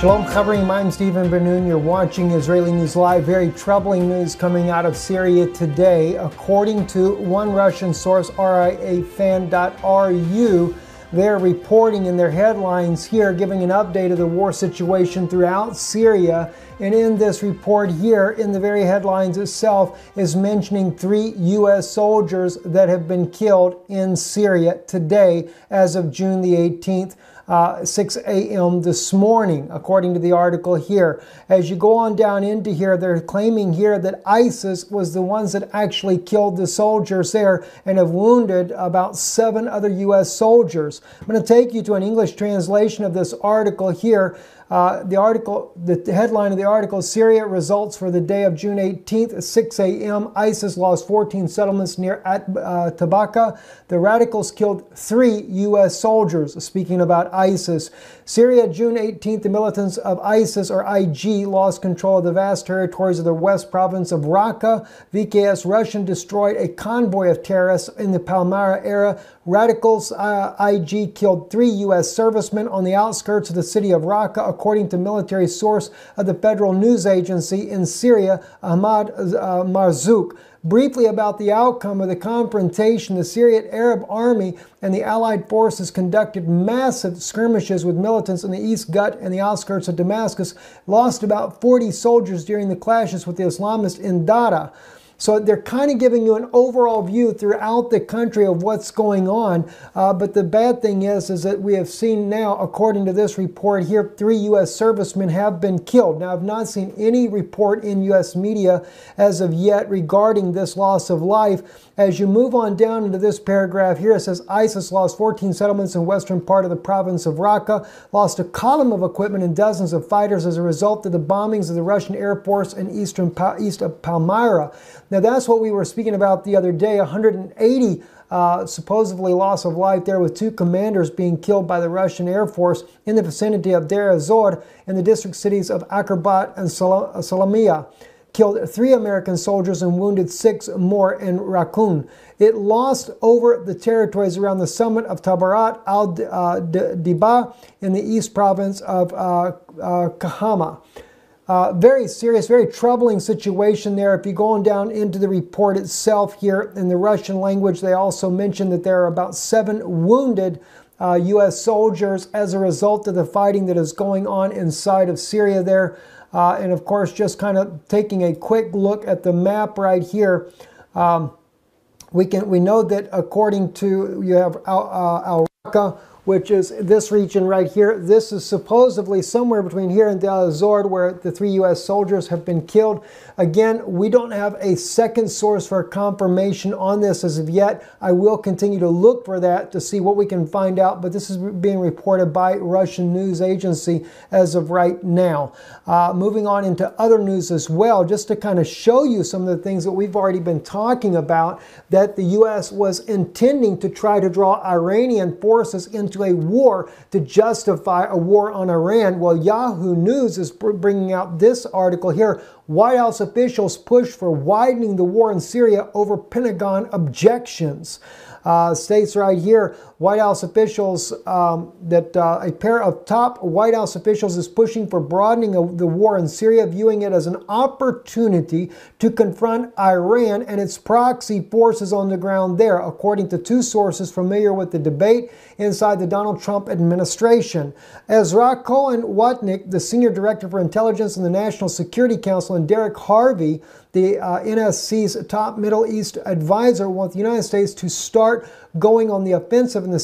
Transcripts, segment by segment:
Shalom Chavrim, I'm Stephen Ben-Nun. You're watching Israeli News Live. Very troubling news coming out of Syria today. According to one Russian source, riafan.ru, they're reporting in their headlines here, giving an update of the war situation throughout Syria. And in this report here, in the very headlines itself, is mentioning 3 U.S. soldiers that have been killed in Syria today as of June the 18th. 6 a.m. this morning, according to the article here. As you go on down into here, they're claiming here that ISIS was the ones that actually killed the soldiers there and have wounded about 7 other U.S. soldiers. I'm going to take you to an English translation of this article here. The headline of the article, Syria results for the day of June 18th at 6 a.m. ISIS lost 14 settlements near Tabaka. The radicals killed 3 U.S. soldiers. Speaking about ISIS. Syria, June 18th, the militants of ISIS, or IG, lost control of the vast territories of the west province of Raqqa. VKS Russian destroyed a convoy of terrorists in the Palmyra area. Radicals IG killed 3 U.S. servicemen on the outskirts of the city of Raqqa, according to military source of the federal news agency in Syria, Ahmad Marzouk. Briefly about the outcome of the confrontation, the Syrian Arab Army and the Allied forces conducted massive skirmishes with militants in the East Gut and the outskirts of Damascus, lost about 40 soldiers during the clashes with the Islamists in Dara. So they're kind of giving you an overall view throughout the country of what's going on. But the bad thing is that we have seen now, according to this report here, 3 U.S. servicemen have been killed. Now, I've not seen any report in U.S. media as of yet regarding this loss of life. As you move on down into this paragraph here, it says ISIS lost 14 settlements in western part of the province of Raqqa, lost a column of equipment and dozens of fighters as a result of the bombings of the Russian Air Force in east of Palmyra. Now, that's what we were speaking about the other day, 180 supposedly loss of life there, with 2 commanders being killed by the Russian Air Force in the vicinity of Deir ez-Zor in the district cities of Akrabat and Salamiyah. Killed 3 American soldiers and wounded 6 more in Raqqa. It lost over the territories around the summit of Tabarat al-Diba in the east province of Kahama. Very serious, very troubling situation there. If you go on down into the report itself here in the Russian language, they also mention that there are about 7 wounded U.S. soldiers as a result of the fighting that is going on inside of Syria there. And of course, just kind of taking a quick look at the map right here, we know that according to, you have Al-Raqqa, which is this region right here. This is supposedly somewhere between here and Deir ez-Zor, where the 3 U.S. soldiers have been killed. Again, we don't have a second source for confirmation on this as of yet. I will continue to look for that to see what we can find out, but this is being reported by Russian news agency as of right now. Moving on into other news as well, just to kind of show you some of the things that we've already been talking about, that the U.S. was intending to try to draw Iranian forces into a war to justify a war on Iran. Well, Yahoo News is bringing out this article here. White House officials push for widening the war in Syria over Pentagon objections. States right here, White House officials, that a pair of top White House officials is pushing for broadening of the war in Syria, viewing it as an opportunity to confront Iran and its proxy forces on the ground there, according to 2 sources familiar with the debate inside the Donald Trump administration. Ezra Cohen-Watnick, the senior director for intelligence in the National Security Council, and Derek Harvey, the NSC's top Middle East advisor, want the United States to start going on the offensive in the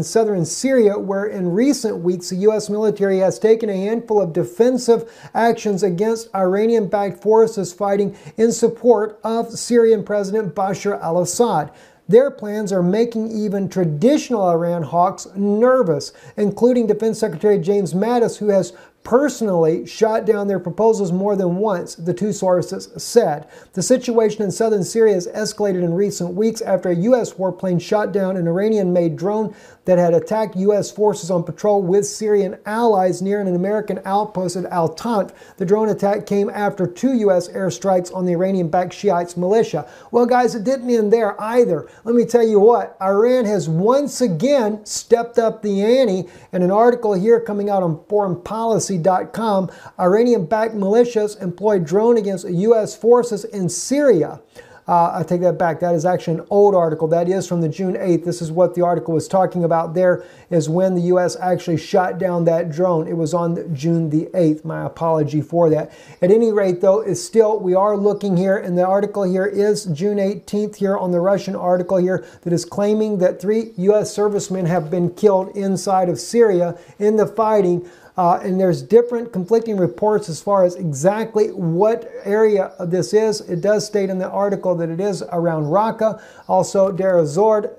southern Syria, where in recent weeks the U.S. military has taken a handful of defensive actions against Iranian-backed forces fighting in support of Syrian President Bashar al-Assad. Their plans are making even traditional Iran hawks nervous, including Defense Secretary James Mattis, who has personally shot down their proposals more than once, the 2 sources said. The situation in southern Syria has escalated in recent weeks after a U.S. warplane shot down an Iranian-made drone that had attacked U.S. forces on patrol with Syrian allies near an American outpost at Al-Tanf. The drone attack came after 2 U.S. airstrikes on the Iranian-backed Shiites militia. Well, guys, it didn't end there either. Let me tell you what, Iran has once again stepped up the ante, and an article here coming out on foreign policy BBC.com, Iranian-backed militias employed drone against U.S. forces in Syria. I take that back. That is actually an old article. That is from the June 8th. This is what the article was talking about there, is when the U.S. actually shot down that drone. It was on June the 8th. My apology for that. At any rate, though, is still, we are looking here, and the article here is June 18th here on the Russian article here that is claiming that 3 U.S. servicemen have been killed inside of Syria in the fighting. And there's different conflicting reports as far as exactly what area this is. It does state in the article that it is around Raqqa, also Deir ez-Zor.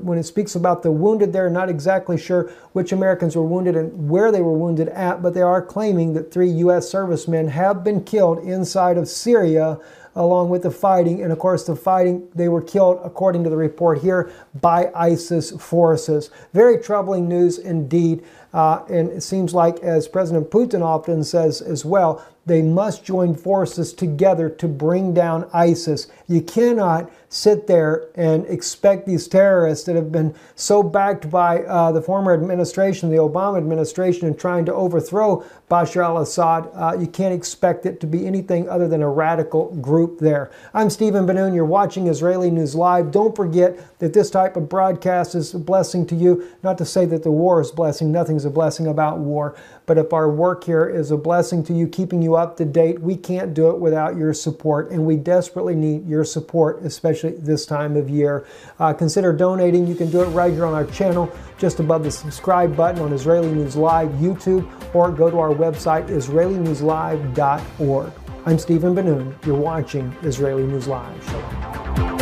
When it speaks about the wounded, they're not exactly sure which Americans were wounded and where they were wounded at, but they are claiming that 3 U.S. servicemen have been killed inside of Syria along with the fighting. And of course, the fighting, they were killed, according to the report here, by ISIS forces. Very troubling news indeed. And it seems like, as President Putin often says as well, they must join forces together to bring down ISIS. You cannot sit there and expect these terrorists that have been so backed by the former administration, the Obama administration, in trying to overthrow Bashar al-Assad. You can't expect it to be anything other than a radical group there. I'm Stephen Ben-Nun. You're watching Israeli News Live. Don't forget that this type of broadcast is a blessing to you. Not to say that the war is a blessing. Nothing's a blessing about war. But if our work here is a blessing to you, keeping you up to date, we can't do it without your support. And we desperately need your support, especially this time of year. Consider donating. You can do it right here on our channel, just above the subscribe button on Israeli News Live YouTube, or go to our website, israelinewslive.org. I'm Stephen Ben-Nun. You're watching Israeli News Live. Shalom.